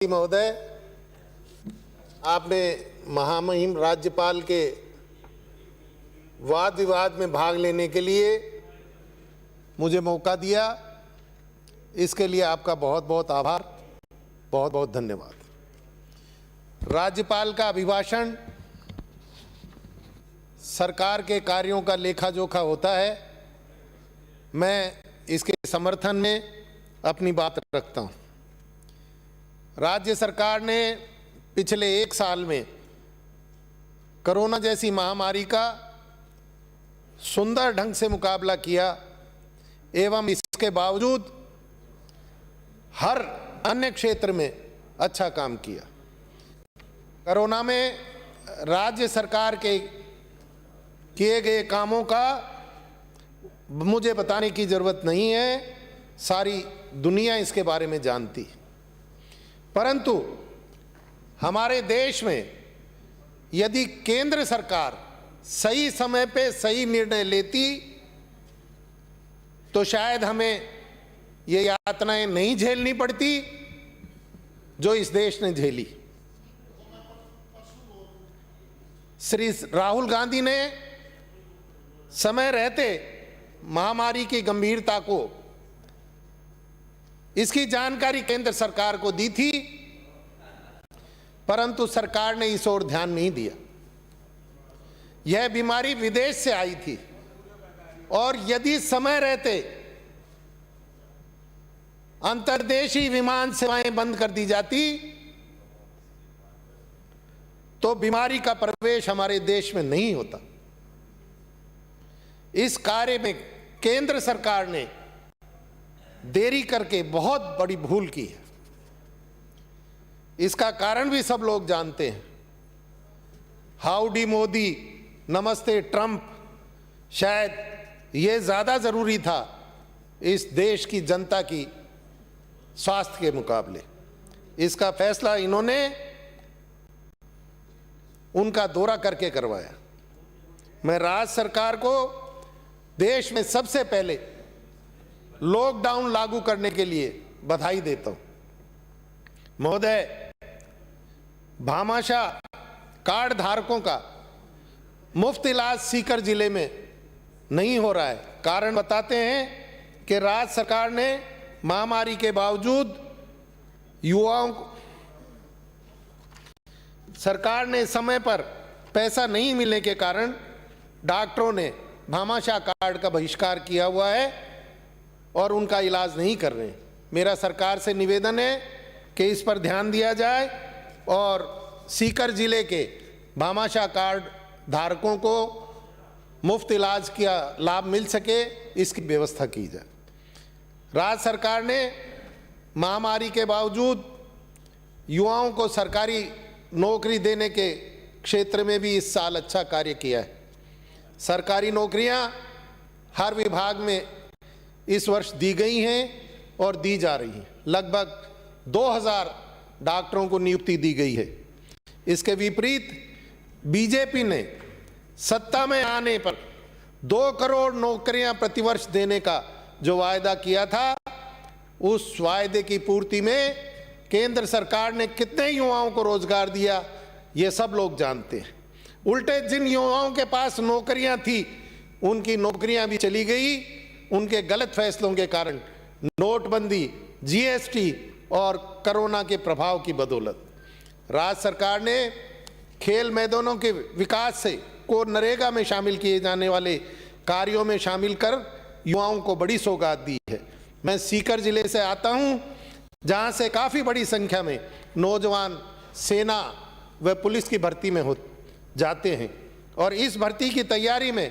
महोदय, आपने महामहिम राज्यपाल के वाद विवाद में भाग लेने के लिए मुझे मौका दिया। इसके लिए आपका बहुत बहुत आभार, बहुत बहुत धन्यवाद। राज्यपाल का अभिभाषण सरकार के कार्यों का लेखा जोखा होता है। मैं इसके समर्थन में अपनी बात रखता हूँ। राज्य सरकार ने पिछले 1 साल में कोरोना जैसी महामारी का सुंदर ढंग से मुकाबला किया एवं इसके बावजूद हर अन्य क्षेत्र में अच्छा काम किया। कोरोना में राज्य सरकार के किए गए कामों का मुझे बताने की ज़रूरत नहीं है, सारी दुनिया इसके बारे में जानती है। परंतु हमारे देश में यदि केंद्र सरकार सही समय पे सही निर्णय लेती तो शायद हमें ये यातनाएं नहीं झेलनी पड़ती जो इस देश ने झेली। श्री राहुल गांधी ने समय रहते महामारी की गंभीरता को, इसकी जानकारी केंद्र सरकार को दी थी, परंतु सरकार ने इस ओर ध्यान नहीं दिया। यह बीमारी विदेश से आई थी और यदि समय रहते अंतर्देशीय विमान सेवाएं बंद कर दी जाती तो बीमारी का प्रवेश हमारे देश में नहीं होता। इस कार्य में केंद्र सरकार ने देरी करके बहुत बड़ी भूल की है। इसका कारण भी सब लोग जानते हैं। हाउडी मोदी, नमस्ते ट्रंप, शायद ये ज़्यादा ज़रूरी था इस देश की जनता की स्वास्थ्य के मुकाबले। इसका फैसला इन्होंने उनका दौरा करके करवाया। मैं राज्य सरकार को देश में सबसे पहले लॉकडाउन लागू करने के लिए बधाई देता हूं। महोदय, भामाशाह कार्ड धारकों का मुफ्त इलाज सीकर जिले में नहीं हो रहा है। कारण बताते हैं कि राज्य सरकार ने महामारी के बावजूद युवाओं को, सरकार ने समय पर पैसा नहीं मिलने के कारण डॉक्टरों ने भामाशाह कार्ड का बहिष्कार किया हुआ है और उनका इलाज नहीं कर रहे हैं। मेरा सरकार से निवेदन है कि इस पर ध्यान दिया जाए और सीकर जिले के भामाशाह कार्ड धारकों को मुफ्त इलाज का लाभ मिल सके, इसकी व्यवस्था की जाए। राज्य सरकार ने महामारी के बावजूद युवाओं को सरकारी नौकरी देने के क्षेत्र में भी इस साल अच्छा कार्य किया है। सरकारी नौकरियां हर विभाग में इस वर्ष दी गई हैं और दी जा रही हैं। लगभग 2000 डॉक्टरों को नियुक्ति दी गई है। इसके विपरीत बीजेपी ने सत्ता में आने पर 2 करोड़ नौकरियां प्रतिवर्ष देने का जो वायदा किया था, उस वायदे की पूर्ति में केंद्र सरकार ने कितने युवाओं को रोजगार दिया ये सब लोग जानते हैं। उल्टे जिन युवाओं के पास नौकरियां थी उनकी नौकरियां भी चली गई उनके गलत फैसलों के कारण, नोटबंदी, जीएसटी और कोरोना के प्रभाव की बदौलत। राज्य सरकार ने खेल मैदानों के विकास से को नरेगा में शामिल किए जाने वाले कार्यों में शामिल कर युवाओं को बड़ी सौगात दी है। मैं सीकर जिले से आता हूं, जहां से काफ़ी बड़ी संख्या में नौजवान सेना व पुलिस की भर्ती में जाते हैं और इस भर्ती की तैयारी में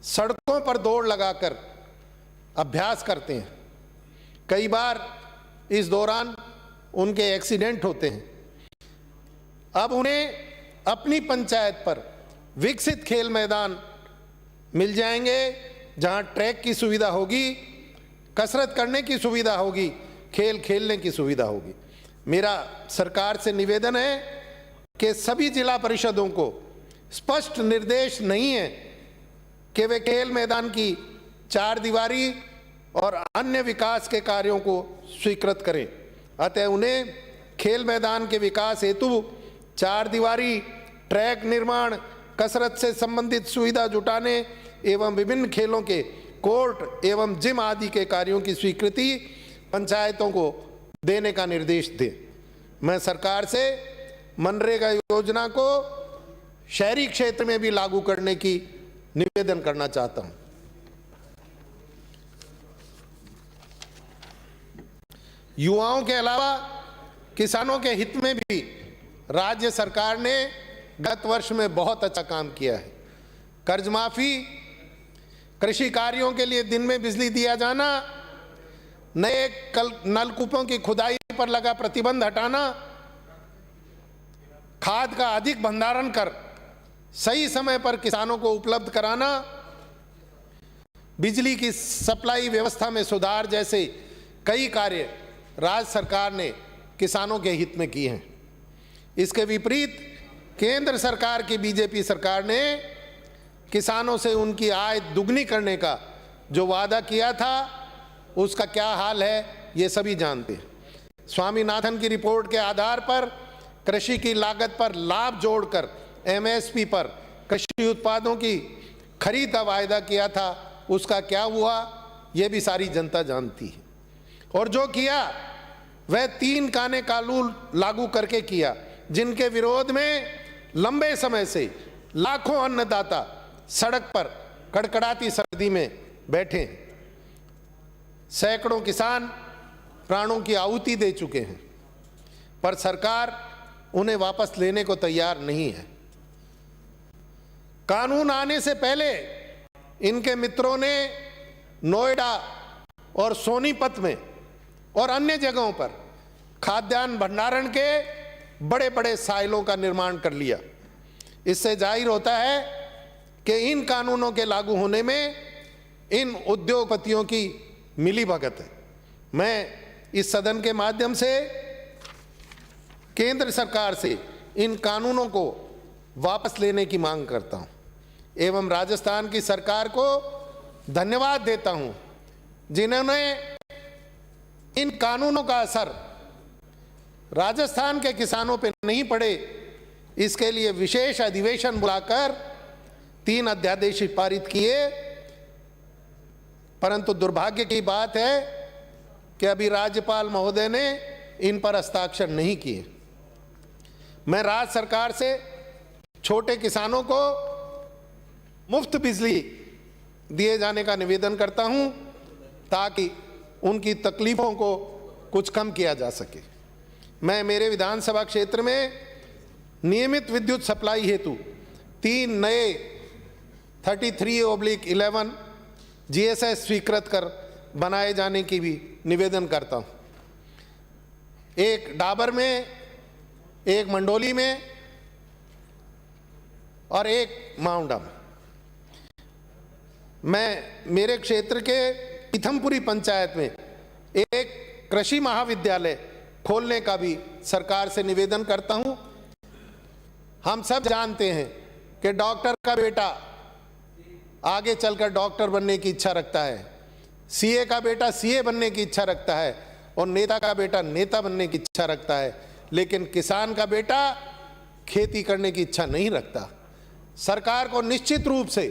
सड़कों पर दौड़ लगाकर अभ्यास करते हैं। कई बार इस दौरान उनके एक्सीडेंट होते हैं। अब उन्हें अपनी पंचायत पर विकसित खेल मैदान मिल जाएंगे, जहां ट्रैक की सुविधा होगी, कसरत करने की सुविधा होगी, खेल खेलने की सुविधा होगी। मेरा सरकार से निवेदन है कि सभी जिला परिषदों को स्पष्ट निर्देश नहीं है कि वे खेल मैदान की 4 दीवारी और अन्य विकास के कार्यों को स्वीकृत करें। अतः उन्हें खेल मैदान के विकास हेतु 4 दीवारी, ट्रैक निर्माण, कसरत से संबंधित सुविधा जुटाने एवं विभिन्न खेलों के कोर्ट एवं जिम आदि के कार्यों की स्वीकृति पंचायतों को देने का निर्देश दें। मैं सरकार से मनरेगा योजना को शहरी क्षेत्र में भी लागू करने की निवेदन करना चाहता हूं। युवाओं के अलावा किसानों के हित में भी राज्य सरकार ने गत वर्ष में बहुत अच्छा काम किया है। कर्ज माफी, कृषि कार्यों के लिए दिन में बिजली दिया जाना, नए नलकूपों की खुदाई पर लगा प्रतिबंध हटाना, खाद का अधिक भंडारण कर सही समय पर किसानों को उपलब्ध कराना, बिजली की सप्लाई व्यवस्था में सुधार जैसे कई कार्य राज्य सरकार ने किसानों के हित में किए हैं। इसके विपरीत केंद्र सरकार की बीजेपी सरकार ने किसानों से उनकी आय दुगनी करने का जो वादा किया था उसका क्या हाल है ये सभी जानते हैं। स्वामीनाथन की रिपोर्ट के आधार पर कृषि की लागत पर लाभ जोड़कर एमएसपी पर कृषि उत्पादों की खरीद का वायदा किया था, उसका क्या हुआ ये भी सारी जनता जानती है। और जो किया वह 3 काने कानून लागू करके किया, जिनके विरोध में लंबे समय से लाखों अन्नदाता सड़क पर कड़कड़ाती सर्दी में बैठे हैं। सैकड़ों किसान प्राणों की आहुति दे चुके हैं, पर सरकार उन्हें वापस लेने को तैयार नहीं है। कानून आने से पहले इनके मित्रों ने नोएडा और सोनीपत में और अन्य जगहों पर खाद्यान्न भंडारण के बड़े बड़े साइलों का निर्माण कर लिया। इससे जाहिर होता है कि इन कानूनों के लागू होने में इन उद्योगपतियों की मिलीभगत है। मैं इस सदन के माध्यम से केंद्र सरकार से इन कानूनों को वापस लेने की मांग करता हूं एवं राजस्थान की सरकार को धन्यवाद देता हूं जिन्होंने इन कानूनों का असर राजस्थान के किसानों पर नहीं पड़े, इसके लिए विशेष अधिवेशन बुलाकर 3 अध्यादेश पारित किए। परंतु दुर्भाग्य की बात है कि अभी राज्यपाल महोदय ने इन पर हस्ताक्षर नहीं किए। मैं राज्य सरकार से छोटे किसानों को मुफ्त बिजली दिए जाने का निवेदन करता हूं ताकि उनकी तकलीफों को कुछ कम किया जा सके। मैं मेरे विधानसभा क्षेत्र में नियमित विद्युत सप्लाई हेतु 3 नए 33/11 जीएसएस स्वीकृत कर बनाए जाने की भी निवेदन करता हूं। एक डाबर में, एक मंडोली में और एक माउंडा में। मैं मेरे क्षेत्र के इथमपुरी पंचायत में एक कृषि महाविद्यालय खोलने का भी सरकार से निवेदन करता हूं। हम सब जानते हैं कि डॉक्टर का बेटा आगे चलकर डॉक्टर बनने की इच्छा रखता है, सीए का बेटा सीए बनने की इच्छा रखता है और नेता का बेटा नेता बनने की इच्छा रखता है, लेकिन किसान का बेटा खेती करने की इच्छा नहीं रखता। सरकार को निश्चित रूप से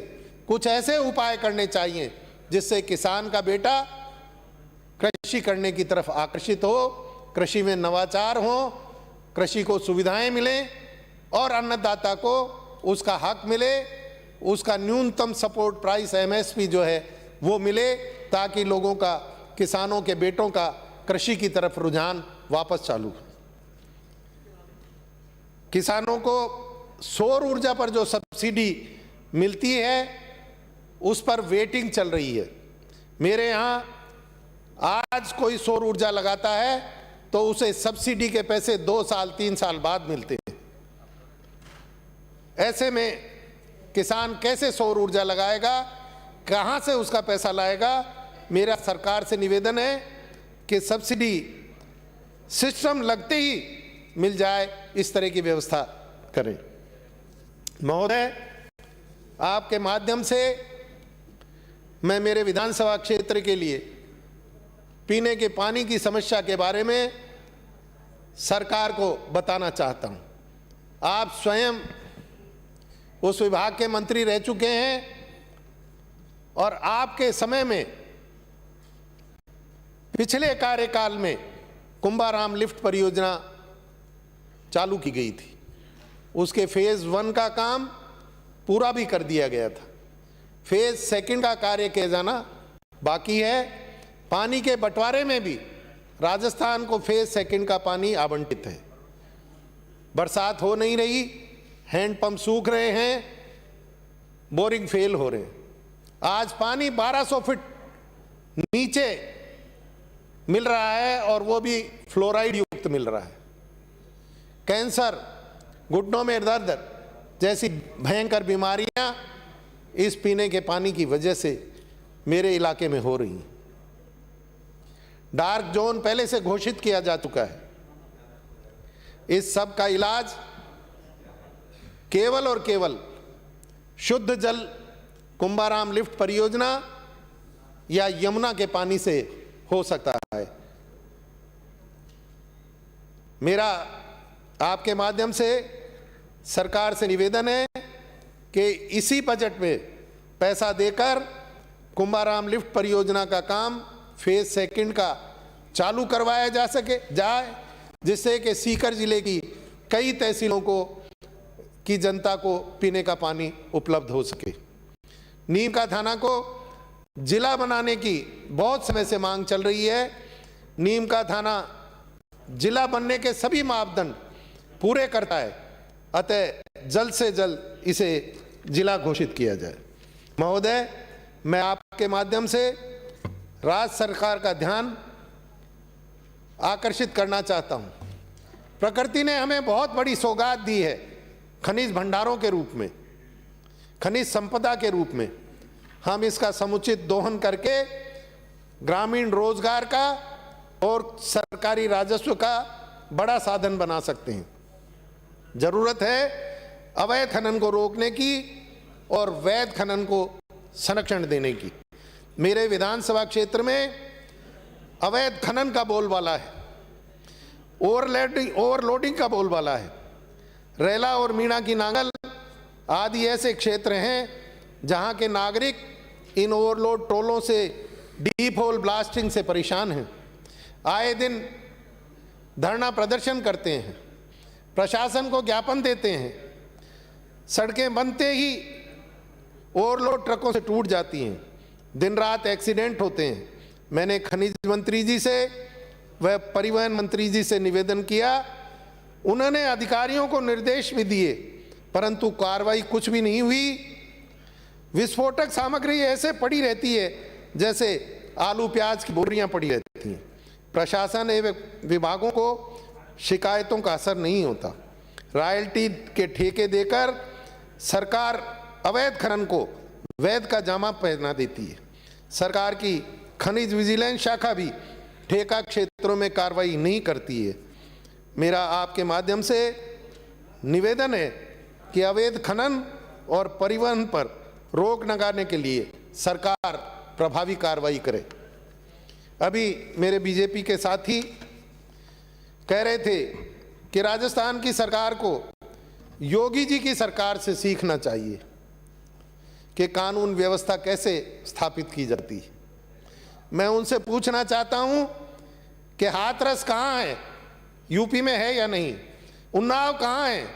कुछ ऐसे उपाय करने चाहिए जिससे किसान का बेटा कृषि करने की तरफ आकर्षित हो, कृषि में नवाचार हो, कृषि को सुविधाएं मिलें और अन्नदाता को उसका हक मिले, उसका न्यूनतम सपोर्ट प्राइस एमएसपी जो है वो मिले, ताकि लोगों का, किसानों के बेटों का कृषि की तरफ रुझान वापस चालू हो। किसानों को सौर ऊर्जा पर जो सब्सिडी मिलती है उस पर वेटिंग चल रही है। मेरे यहाँ आज कोई सौर ऊर्जा लगाता है तो उसे सब्सिडी के पैसे 2 साल 3 साल बाद मिलते हैं। ऐसे में किसान कैसे सौर ऊर्जा लगाएगा, कहां से उसका पैसा लाएगा? मेरा सरकार से निवेदन है कि सब्सिडी सिस्टम लगते ही मिल जाए, इस तरह की व्यवस्था करें। महोदय, आपके माध्यम से मैं मेरे विधानसभा क्षेत्र के लिए पीने के पानी की समस्या के बारे में सरकार को बताना चाहता हूं। आप स्वयं उस विभाग के मंत्री रह चुके हैं और आपके समय में पिछले कार्यकाल में कुंभाराम लिफ्ट परियोजना चालू की गई थी। उसके फेज 1 का काम पूरा भी कर दिया गया था। फेज 2 का कार्य किया जाना बाकी है। पानी के बंटवारे में भी राजस्थान को फेज 2 का पानी आवंटित है। बरसात हो नहीं रही, हैंडपंप सूख रहे हैं, बोरिंग फेल हो रहे हैं। आज पानी 1200 फीट नीचे मिल रहा है और वो भी फ्लोराइड युक्त मिल रहा है। कैंसर, घुटनों में दर्द जैसी भयंकर बीमारियां इस पीने के पानी की वजह से मेरे इलाके में हो रही हैं। डार्क जोन पहले से घोषित किया जा चुका है। इस सब का इलाज केवल और केवल शुद्ध जल कुंभाराम लिफ्ट परियोजना या यमुना के पानी से हो सकता है। मेरा आपके माध्यम से सरकार से निवेदन है कि इसी बजट में पैसा देकर कुंभाराम लिफ्ट परियोजना का काम फेज 2 का चालू करवाया जाए, जिससे कि सीकर जिले की कई तहसीलों की जनता को पीने का पानी उपलब्ध हो सके। नीम का थाना को जिला बनाने की बहुत समय से मांग चल रही है। नीम का थाना जिला बनने के सभी मापदंड पूरे करता है, अतः जल्द से जल्द इसे जिला घोषित किया जाए। महोदय, मैं आपके माध्यम से राज्य सरकार का ध्यान आकर्षित करना चाहता हूं। प्रकृति ने हमें बहुत बड़ी सौगात दी है, खनिज भंडारों के रूप में, खनिज संपदा के रूप में। हम इसका समुचित दोहन करके ग्रामीण रोजगार का और सरकारी राजस्व का बड़ा साधन बना सकते हैं। जरूरत है अवैध खनन को रोकने की और वैध खनन को संरक्षण देने की। मेरे विधानसभा क्षेत्र में अवैध खनन का बोलबाला है, ओवरलोडिंग का बोलबाला है। रेला और मीणा की नांगल आदि ऐसे क्षेत्र हैं जहां के नागरिक इन ओवरलोड टोलों से डीप होल ब्लास्टिंग से परेशान हैं। आए दिन धरना प्रदर्शन करते हैं, प्रशासन को ज्ञापन देते हैं। सड़कें बनते ही ओवरलोड ट्रकों से टूट जाती हैं, दिन रात एक्सीडेंट होते हैं। मैंने खनिज मंत्री जी से व परिवहन मंत्री जी से निवेदन किया, उन्होंने अधिकारियों को निर्देश भी दिए, परंतु कार्रवाई कुछ भी नहीं हुई। विस्फोटक सामग्री ऐसे पड़ी रहती है जैसे आलू प्याज की बोरियां पड़ी रहती हैं। प्रशासन एवं विभागों को शिकायतों का असर नहीं होता। रॉयल्टी के ठेके देकर सरकार अवैध खनन को वैध का जामा पहना देती है। सरकार की खनिज विजिलेंस शाखा भी ठेका क्षेत्रों में कार्रवाई नहीं करती है। मेरा आपके माध्यम से निवेदन है कि अवैध खनन और परिवहन पर रोक लगाने के लिए सरकार प्रभावी कार्रवाई करे। अभी मेरे बीजेपी के साथी कह रहे थे कि राजस्थान की सरकार को योगी जी की सरकार से सीखना चाहिए कि कानून व्यवस्था कैसे स्थापित की जाती है। मैं उनसे पूछना चाहता हूं कि हाथरस कहां है, यूपी में है या नहीं? उन्नाव कहां है,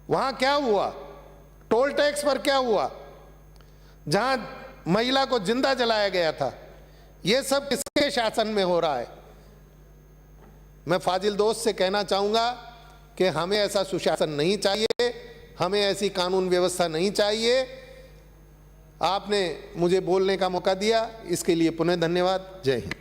वहां क्या हुआ? टोल टैक्स पर क्या हुआ, जहां महिला को जिंदा जलाया गया था? यह सब किसके शासन में हो रहा है? मैं फाजिल दोस्त से कहना चाहूंगा कि हमें ऐसा सुशासन नहीं चाहिए, हमें ऐसी कानून व्यवस्था नहीं चाहिए। आपने मुझे बोलने का मौका दिया, इसके लिए पुनः धन्यवाद। जय हिंद।